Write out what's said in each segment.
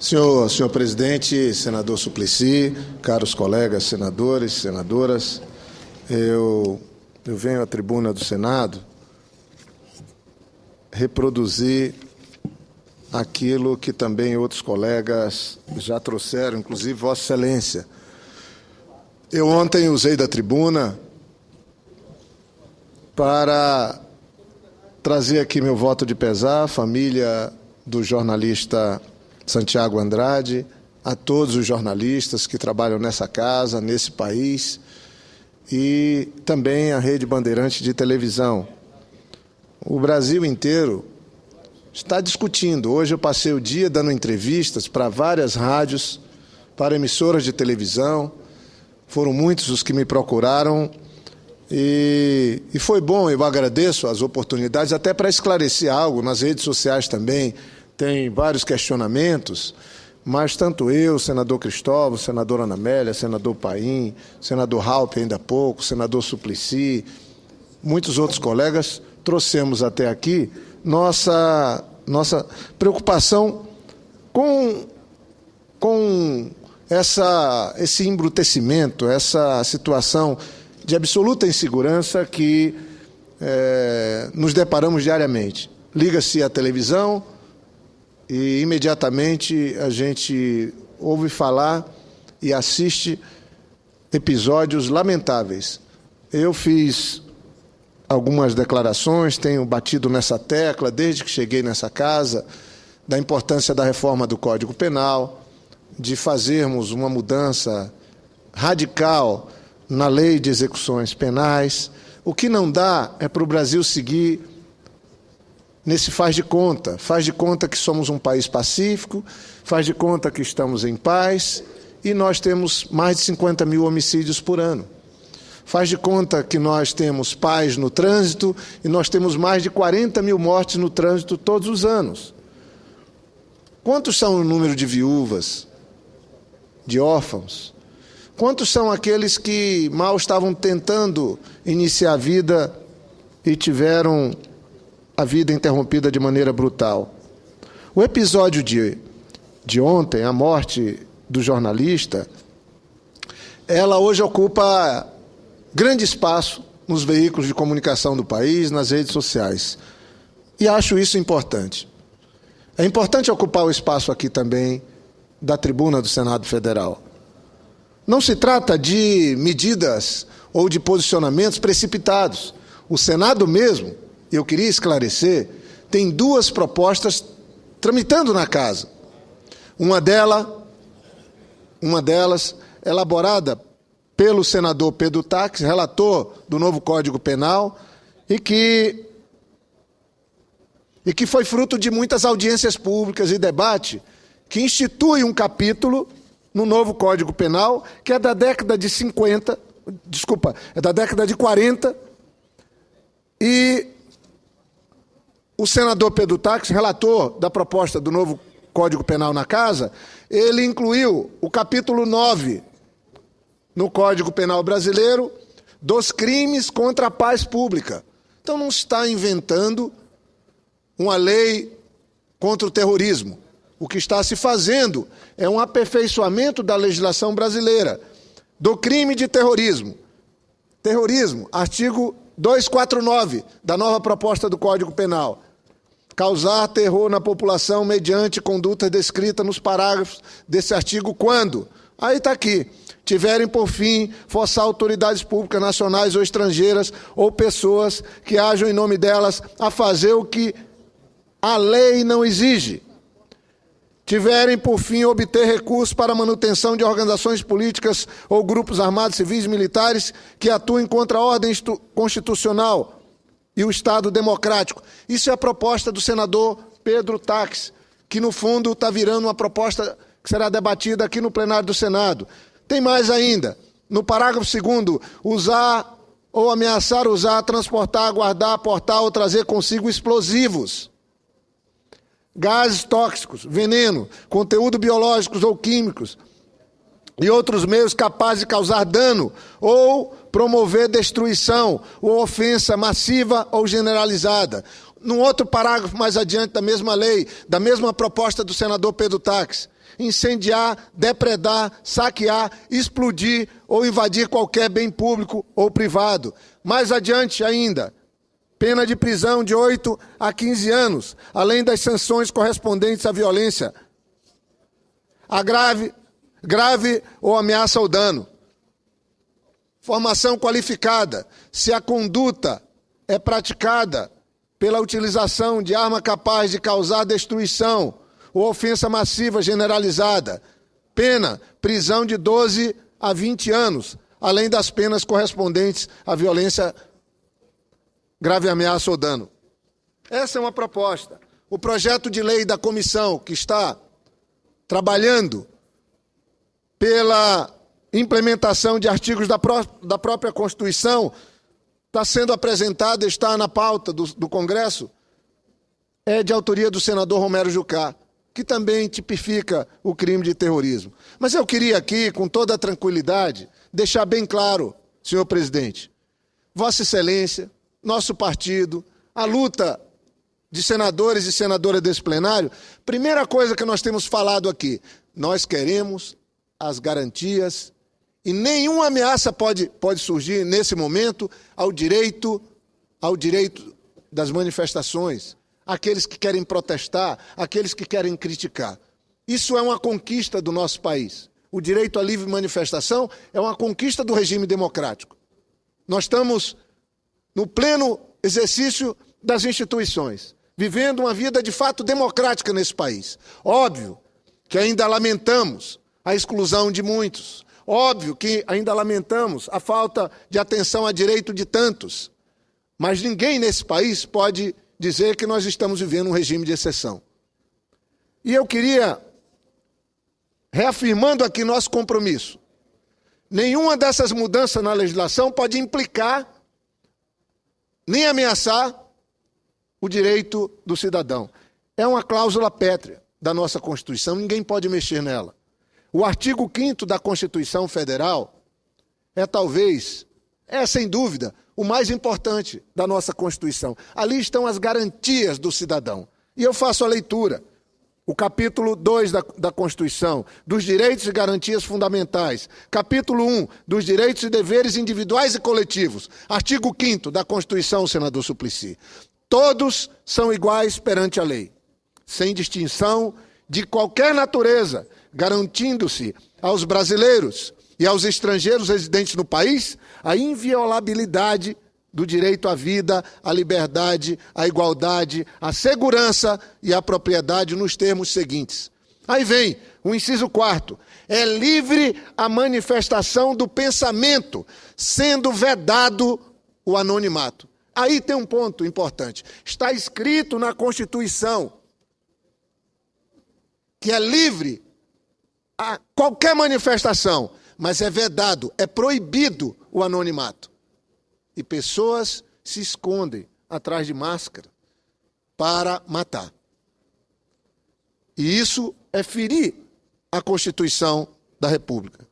Senhor presidente, senador Suplicy, caros colegas senadores, senadoras, eu venho à tribuna do Senado reproduzir aquilo que também outros colegas já trouxeram, inclusive Vossa Excelência. Eu ontem usei da tribuna para trazer aqui meu voto de pesar à família do jornalista Santiago Andrade, a todos os jornalistas que trabalham nessa casa, nesse país, e também à Rede Bandeirante de televisão. O Brasil inteiro está discutindo. Hoje eu passei o dia dando entrevistas para várias rádios, para emissoras de televisão. Foram muitos os que me procuraram e foi bom. Eu agradeço as oportunidades até para esclarecer algo. Nas redes sociais também tem vários questionamentos, mas tanto eu, senador Cristóvão, senadora Ana Amélia, senador Paim, senador Raup ainda há pouco, senador Suplicy, muitos outros colegas, trouxemos até aqui nossa preocupação com esse embrutecimento, essa situação de absoluta insegurança que nos deparamos diariamente. Liga-se a televisão e imediatamente a gente ouve falar e assiste episódios lamentáveis. Eu fiz algumas declarações, tenho batido nessa tecla desde que cheguei nessa casa, da importância da reforma do Código Penal, de fazermos uma mudança radical na lei de execuções penais. O que não dá é para o Brasil seguir nesse faz de conta que somos um país pacífico, faz de conta que estamos em paz, e nós temos mais de 50 mil homicídios por ano. Faz de conta que nós temos paz no trânsito e nós temos mais de 40 mil mortes no trânsito todos os anos. Quantos são o número de viúvas, de órfãos? Quantos são aqueles que mal estavam tentando iniciar a vida e tiveram a vida interrompida de maneira brutal? O episódio de ontem, a morte do jornalista, ela hoje ocupa grande espaço nos veículos de comunicação do país, nas redes sociais. E acho isso importante. É importante ocupar o espaço aqui também da tribuna do Senado Federal. Não se trata de medidas ou de posicionamentos precipitados. O Senado mesmo, eu queria esclarecer, tem duas propostas tramitando na casa. Uma delas elaborada pelo senador Pedro Taques, relator do novo Código Penal, e que foi fruto de muitas audiências públicas e debate, que institui um capítulo no novo Código Penal, que é da década de 40, e o senador Pedro Taques, relator da proposta do novo Código Penal na casa, ele incluiu o capítulo 9 no Código Penal brasileiro dos crimes contra a paz pública. Então não está inventando uma lei contra o terrorismo. O que está se fazendo é um aperfeiçoamento da legislação brasileira, do crime de terrorismo. Terrorismo, artigo 249 da nova proposta do Código Penal. Causar terror na população mediante conduta descrita nos parágrafos desse artigo quando? Aí está aqui. Tiverem por fim forçar autoridades públicas nacionais ou estrangeiras ou pessoas que hajam em nome delas a fazer o que a lei não exige. Tiverem por fim obter recursos para a manutenção de organizações políticas ou grupos armados, civis e militares que atuem contra a ordem constitucional e o Estado democrático. Isso é a proposta do senador Pedro Taques, que no fundo está virando uma proposta que será debatida aqui no plenário do Senado. Tem mais ainda. No parágrafo 2º, usar ou ameaçar usar, transportar, guardar, aportar ou trazer consigo explosivos, gases tóxicos, veneno, conteúdo biológicos ou químicos e outros meios capazes de causar dano ou promover destruição ou ofensa massiva ou generalizada. num outro parágrafo mais adiante da mesma lei, da mesma proposta do senador Pedro Taques, incendiar, depredar, saquear, explodir ou invadir qualquer bem público ou privado. Mais adiante ainda, pena de prisão de 8 a 15 anos, além das sanções correspondentes à violência, a grave ou ameaça ao dano. Formação qualificada, se a conduta é praticada pela utilização de arma capaz de causar destruição ou ofensa massiva generalizada. Pena, prisão de 12 a 20 anos, além das penas correspondentes à violência, grave ameaça ou dano. Essa é uma proposta. O projeto de lei da comissão, que está trabalhando pela implementação de artigos da própria Constituição, está sendo apresentado, está na pauta do Congresso, é de autoria do senador Romero Jucá, que também tipifica o crime de terrorismo. Mas eu queria aqui, com toda a tranquilidade, deixar bem claro, senhor presidente, Vossa Excelência, nosso partido, a luta de senadores e senadoras desse plenário, primeira coisa que nós temos falado aqui, nós queremos as garantias e nenhuma ameaça pode surgir nesse momento ao direito das manifestações, aqueles que querem protestar, aqueles que querem criticar. Isso é uma conquista do nosso país. O direito à livre manifestação é uma conquista do regime democrático. Nós estamos no pleno exercício das instituições, vivendo uma vida de fato democrática nesse país. Óbvio que ainda lamentamos a exclusão de muitos. Óbvio que ainda lamentamos a falta de atenção a direito de tantos. Mas ninguém nesse país pode dizer que nós estamos vivendo um regime de exceção. E eu queria, reafirmando aqui nosso compromisso, nenhuma dessas mudanças na legislação pode implicar nem ameaçar o direito do cidadão. É uma cláusula pétrea da nossa Constituição, ninguém pode mexer nela. O artigo 5º da Constituição Federal é sem dúvida, o mais importante da nossa Constituição. Ali estão as garantias do cidadão. E eu faço a leitura. O capítulo 2 da Constituição, dos direitos e garantias fundamentais. Capítulo 1, dos direitos e deveres individuais e coletivos. Artigo 5º da Constituição, senador Suplicy. Todos são iguais perante a lei, sem distinção de qualquer natureza, garantindo-se aos brasileiros e aos estrangeiros residentes no país a inviolabilidade do direito à vida, à liberdade, à igualdade, à segurança e à propriedade nos termos seguintes. Aí vem o inciso 4º. É livre a manifestação do pensamento, sendo vedado o anonimato. Aí tem um ponto importante. Está escrito na Constituição que é livre a qualquer manifestação, mas é vedado, é proibido o anonimato. E pessoas se escondem atrás de máscara para matar. E isso é ferir a Constituição da República.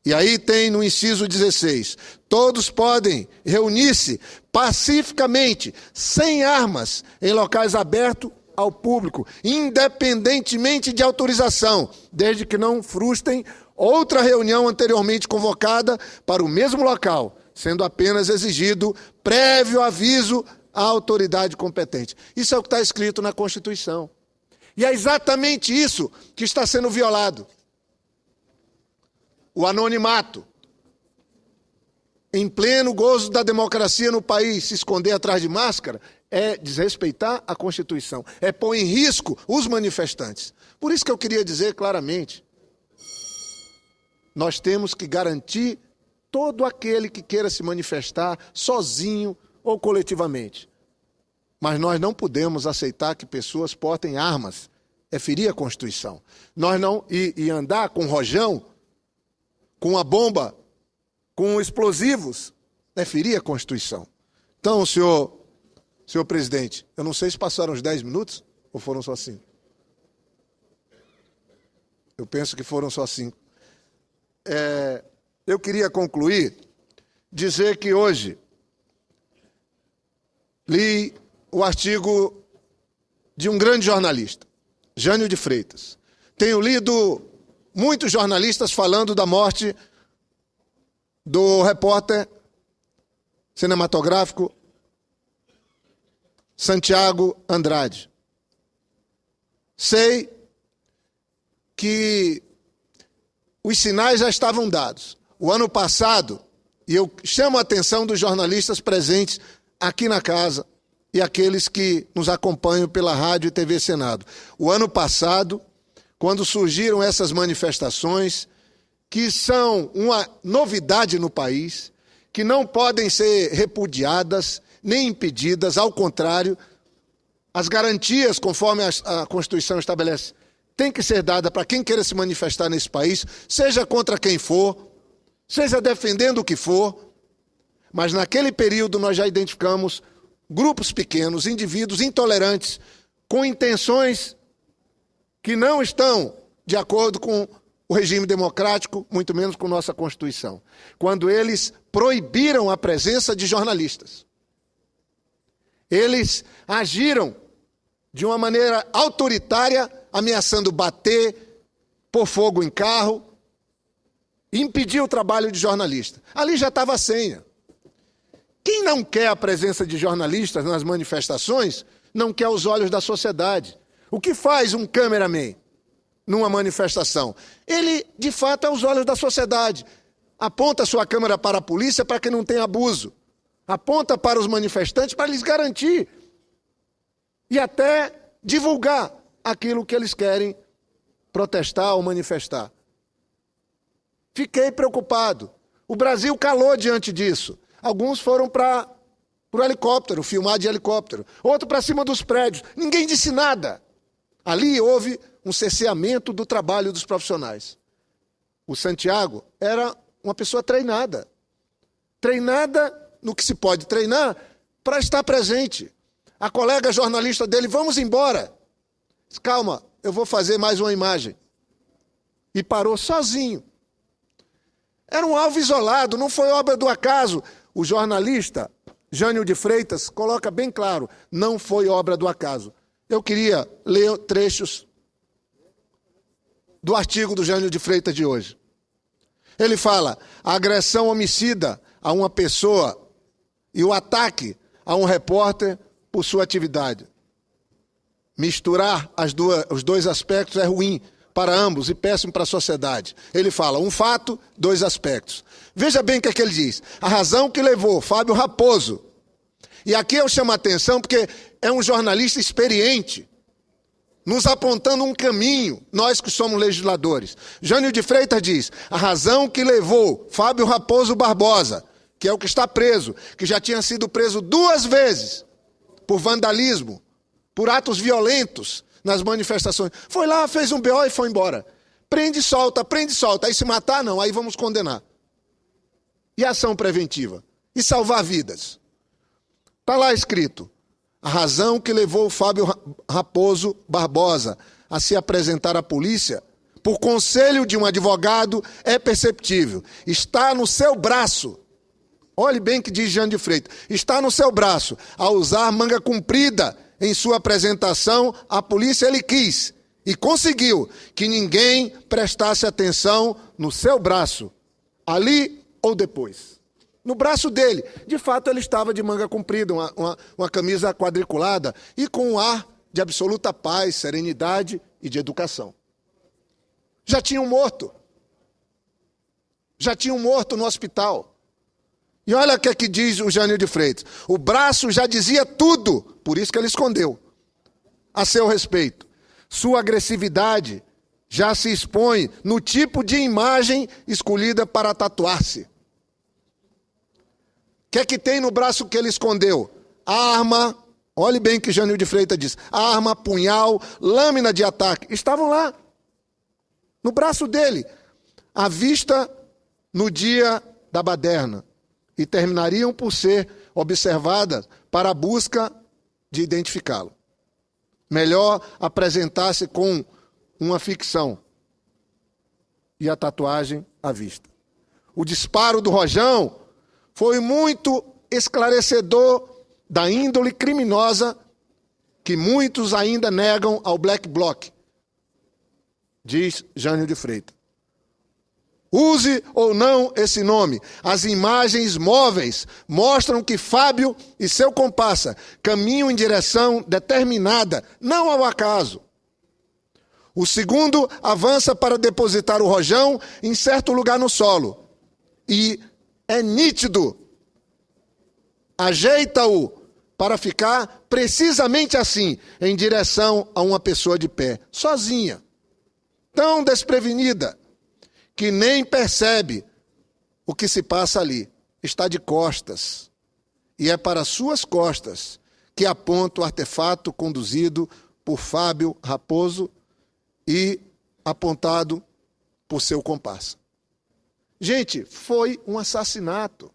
E aí tem no inciso 16, todos podem reunir-se pacificamente, sem armas, em locais abertos ao público, independentemente de autorização, desde que não frustrem outra reunião anteriormente convocada para o mesmo local, sendo apenas exigido prévio aviso à autoridade competente. Isso é o que está escrito na Constituição. E é exatamente isso que está sendo violado. O anonimato. Em pleno gozo da democracia no país, se esconder atrás de máscara é desrespeitar a Constituição, é pôr em risco os manifestantes. Por isso que eu queria dizer claramente, nós temos que garantir todo aquele que queira se manifestar sozinho ou coletivamente. Mas nós não podemos aceitar que pessoas portem armas, é ferir a Constituição. Nós não e andar com rojão, com a bomba, com explosivos, é ferir a Constituição. Então, senhor presidente, eu não sei se passaram os 10 minutos ou foram só 5. Eu penso que foram só 5. Eu queria concluir, dizer que hoje li o artigo de um grande jornalista, Jânio de Freitas. Tenho lido muitos jornalistas falando da morte do repórter cinematográfico Santiago Andrade. Sei que os sinais já estavam dados. O ano passado, e eu chamo a atenção dos jornalistas presentes aqui na casa e aqueles que nos acompanham pela Rádio e TV Senado. O ano passado, quando surgiram essas manifestações, que são uma novidade no país, que não podem ser repudiadas nem impedidas, ao contrário, as garantias, conforme a Constituição estabelece, têm que ser dadas para quem queira se manifestar nesse país, seja contra quem for, seja defendendo o que for, mas naquele período nós já identificamos grupos pequenos, indivíduos intolerantes, com intenções que não estão de acordo com o regime democrático, muito menos com nossa Constituição, quando eles proibiram a presença de jornalistas. Eles agiram de uma maneira autoritária, ameaçando bater, pôr fogo em carro, impedir o trabalho de jornalista. Ali já estava a senha. Quem não quer a presença de jornalistas nas manifestações, não quer os olhos da sociedade. O que faz um cameraman numa manifestação? Ele, de fato, é os olhos da sociedade. Aponta a sua câmera para a polícia para que não tenha abuso. Aponta para os manifestantes para lhes garantir e até divulgar aquilo que eles querem protestar ou manifestar. Fiquei preocupado. O Brasil calou diante disso. Alguns foram para o helicóptero, filmar de helicóptero. Outro para cima dos prédios. Ninguém disse nada. Ali houve um cerceamento do trabalho dos profissionais. O Santiago era uma pessoa treinada. Treinada no que se pode treinar para estar presente. A colega jornalista dele, vamos embora. Disse, calma, eu vou fazer mais uma imagem. E parou sozinho. Era um alvo isolado, não foi obra do acaso. O jornalista, Jânio de Freitas, coloca bem claro, não foi obra do acaso. Eu queria ler trechos do artigo do Jânio de Freitas de hoje. Ele fala, a agressão homicida a uma pessoa e o ataque a um repórter por sua atividade. Misturar os dois aspectos é ruim para ambos e péssimo para a sociedade. Ele fala, um fato, dois aspectos. Veja bem o que é que ele diz. A razão que levou Fábio Raposo, e aqui eu chamo a atenção porque é um jornalista experiente, nos apontando um caminho, nós que somos legisladores. Jânio de Freitas diz, a razão que levou Fábio Raposo Barbosa, que é o que está preso, que já tinha sido preso 2 vezes por vandalismo, por atos violentos nas manifestações. Foi lá, fez um BO e foi embora. Prende e solta. Aí se matar, não, aí vamos condenar. E ação preventiva? E salvar vidas? Está lá escrito, a razão que levou o Fábio Raposo Barbosa a se apresentar à polícia, por conselho de um advogado, é perceptível. Está no seu braço. Olhe bem o que diz Jânio de Freitas. Está no seu braço. Ao usar manga comprida em sua apresentação, a polícia ele quis e conseguiu que ninguém prestasse atenção no seu braço, ali ou depois. No braço dele. De fato, ele estava de manga comprida, uma camisa quadriculada e com um ar de absoluta paz, serenidade e de educação. Já tinham morto. Já tinham morto no hospital. E olha o que é que diz o Jânio de Freitas. O braço já dizia tudo, por isso que ele escondeu, a seu respeito. Sua agressividade já se expõe no tipo de imagem escolhida para tatuar-se. O que é que tem no braço que ele escondeu? Arma, olhe bem o que Jânio de Freitas diz. Arma, punhal, lâmina de ataque. Estavam lá, no braço dele, à vista no dia da baderna. E terminariam por ser observadas para a busca de identificá-lo. Melhor apresentar-se com uma ficção e a tatuagem à vista. O disparo do Rojão foi muito esclarecedor da índole criminosa que muitos ainda negam ao Black Bloc, diz Jânio de Freitas. Use ou não esse nome, as imagens móveis mostram que Fábio e seu comparsa caminham em direção determinada, não ao acaso. O segundo avança para depositar o rojão em certo lugar no solo. E é nítido. Ajeita-o para ficar precisamente assim, em direção a uma pessoa de pé, sozinha, tão desprevenida, que nem percebe o que se passa ali. Está de costas. E é para suas costas que aponta o artefato conduzido por Fábio Raposo e apontado por seu comparsa. Gente, foi um assassinato.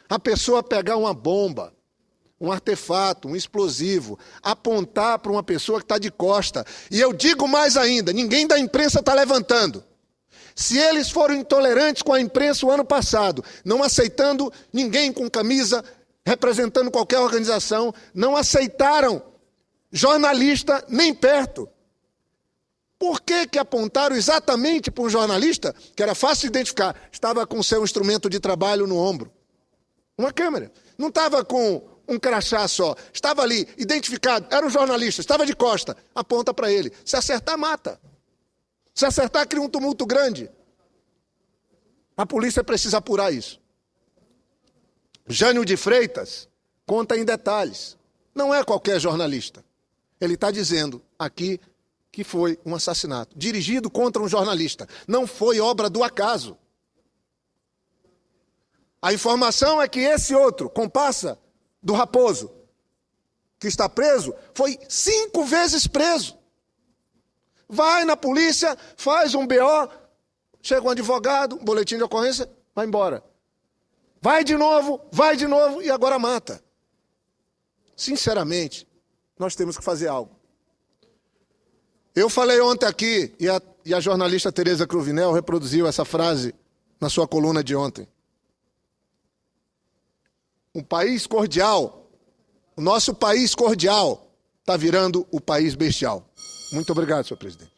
A pessoa pegar uma bomba, um artefato, um explosivo, apontar para uma pessoa que está de costa. E eu digo mais ainda, ninguém da imprensa está levantando. Se eles foram intolerantes com a imprensa o ano passado, não aceitando ninguém com camisa, representando qualquer organização, não aceitaram jornalista nem perto. Por que apontaram exatamente para um jornalista, que era fácil de identificar, estava com seu instrumento de trabalho no ombro? Uma câmera. Não estava com um crachá só. Estava ali, identificado. Era um jornalista, estava de costa. Aponta para ele. Se acertar, mata. Se acertar, cria um tumulto grande. A polícia precisa apurar isso. Jânio de Freitas conta em detalhes. Não é qualquer jornalista. Ele está dizendo aqui que foi um assassinato dirigido contra um jornalista. Não foi obra do acaso. A informação é que esse outro, comparsa do Raposo, que está preso, foi 5 vezes preso. Vai na polícia, faz um BO, chega um advogado, um boletim de ocorrência, vai embora. Vai de novo e agora mata. Sinceramente, nós temos que fazer algo. Eu falei ontem aqui, e a jornalista Tereza Cruvinel reproduziu essa frase na sua coluna de ontem. Um país cordial, o nosso país cordial, está virando o país bestial. Muito obrigado, senhor presidente.